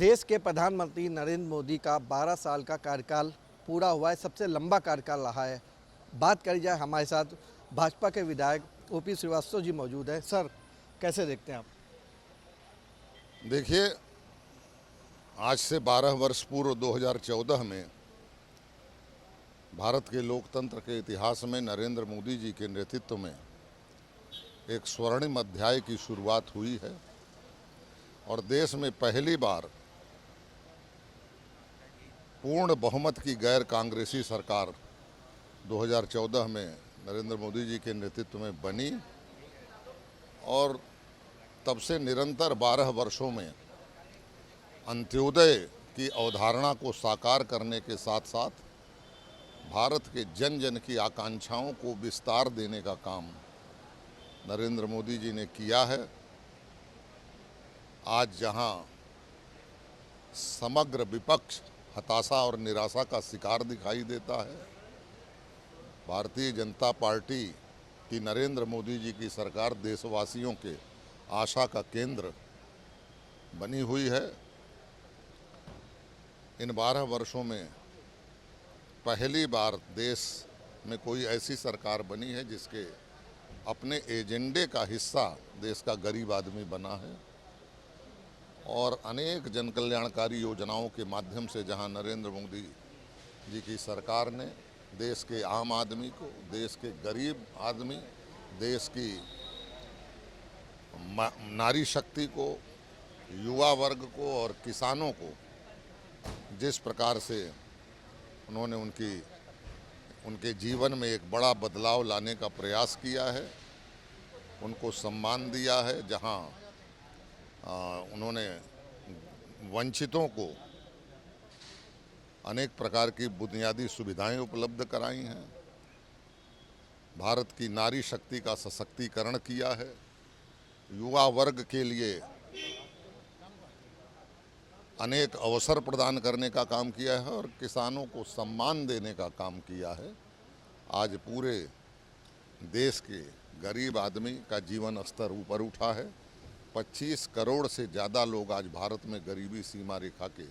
देश के प्रधानमंत्री नरेंद्र मोदी का 12 साल का कार्यकाल पूरा हुआ है, सबसे लंबा कार्यकाल रहा है। बात करी जाए, हमारे साथ भाजपा के विधायक ओपी श्रीवास्तव जी मौजूद हैं। सर, कैसे देखते हैं आप? देखिए, आज से 12 वर्ष पूर्व 2014 में भारत के लोकतंत्र के इतिहास में नरेंद्र मोदी जी के नेतृत्व में एक स्वर्णिम अध्याय की शुरुआत हुई है और देश में पहली बार पूर्ण बहुमत की गैर कांग्रेसी सरकार 2014 में नरेंद्र मोदी जी के नेतृत्व में बनी और तब से निरंतर 12 वर्षों में अंत्योदय की अवधारणा को साकार करने के साथ साथ भारत के जन जन की आकांक्षाओं को विस्तार देने का काम नरेंद्र मोदी जी ने किया है। आज जहां समग्र विपक्ष हताशा और निराशा का शिकार दिखाई देता है, भारतीय जनता पार्टी की नरेंद्र मोदी जी की सरकार देशवासियों के आशा का केंद्र बनी हुई है। इन 12 वर्षों में पहली बार देश में कोई ऐसी सरकार बनी है जिसके अपने एजेंडे का हिस्सा देश का गरीब आदमी बना है और अनेक जन कल्याणकारी योजनाओं के माध्यम से जहां नरेंद्र मोदी जी की सरकार ने देश के आम आदमी को, देश के गरीब आदमी, देश की नारी शक्ति को, युवा वर्ग को और किसानों को जिस प्रकार से उन्होंने उनके जीवन में एक बड़ा बदलाव लाने का प्रयास किया है, उनको सम्मान दिया है, जहां उन्होंने वंचितों को अनेक प्रकार की बुनियादी सुविधाएं उपलब्ध कराई हैं, भारत की नारी शक्ति का सशक्तिकरण किया है, युवा वर्ग के लिए अनेक अवसर प्रदान करने का काम किया है और किसानों को सम्मान देने का काम किया है। आज पूरे देश के गरीब आदमी का जीवन स्तर ऊपर उठा है। 25 करोड़ से ज़्यादा लोग आज भारत में गरीबी सीमा रेखा के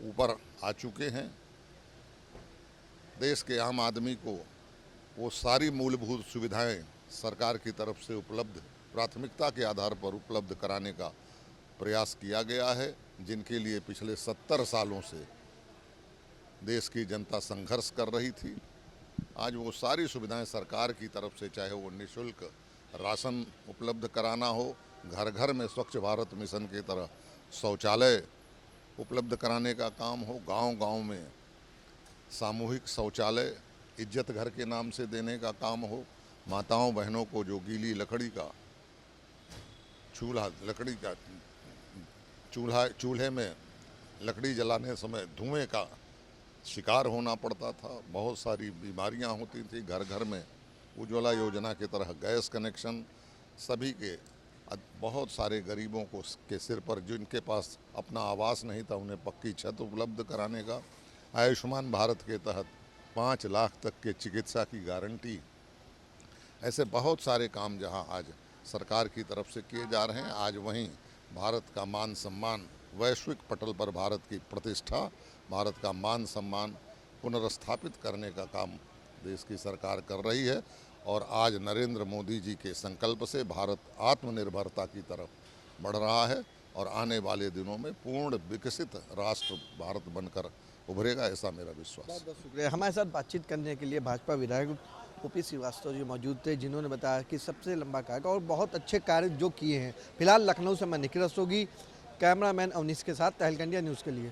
ऊपर आ चुके हैं। देश के आम आदमी को वो सारी मूलभूत सुविधाएं सरकार की तरफ से उपलब्ध, प्राथमिकता के आधार पर उपलब्ध कराने का प्रयास किया गया है, जिनके लिए पिछले 70 सालों से देश की जनता संघर्ष कर रही थी। आज वो सारी सुविधाएं सरकार की तरफ से, चाहे वो निःशुल्क राशन उपलब्ध कराना हो, घर घर में स्वच्छ भारत मिशन की तरह शौचालय उपलब्ध कराने का काम हो, गांव-गांव में सामूहिक शौचालय इज्जत घर के नाम से देने का काम हो, माताओं बहनों को जो गीली लकड़ी का चूल्हे में लकड़ी जलाने समय धुएं का शिकार होना पड़ता था, बहुत सारी बीमारियां होती थी, घर घर में उज्ज्वला योजना की तरह गैस कनेक्शन, सभी के बहुत सारे गरीबों को के सिर पर जिनके पास अपना आवास नहीं था उन्हें पक्की छत उपलब्ध कराने का, आयुष्मान भारत के तहत 5 लाख तक के चिकित्सा की गारंटी, ऐसे बहुत सारे काम जहां आज सरकार की तरफ से किए जा रहे हैं। आज वहीं भारत का मान सम्मान, वैश्विक पटल पर भारत की प्रतिष्ठा, भारत का मान सम्मान पुनर्स्थापित करने का काम देश की सरकार कर रही है और आज नरेंद्र मोदी जी के संकल्प से भारत आत्मनिर्भरता की तरफ बढ़ रहा है और आने वाले दिनों में पूर्ण विकसित राष्ट्र भारत बनकर उभरेगा, ऐसा मेरा विश्वास। बहुत बहुत शुक्रिया। हमारे साथ बातचीत करने के लिए भाजपा विधायक ओपी श्रीवास्तव जी मौजूद थे, जिन्होंने बताया कि सबसे लंबा कार्यकाल और बहुत अच्छे कार्य जो किए हैं। फिलहाल लखनऊ से मैं निखिल रस्तोगी, कैमरामैन अवनीश के साथ, तहलकंडिया न्यूज़ के लिए।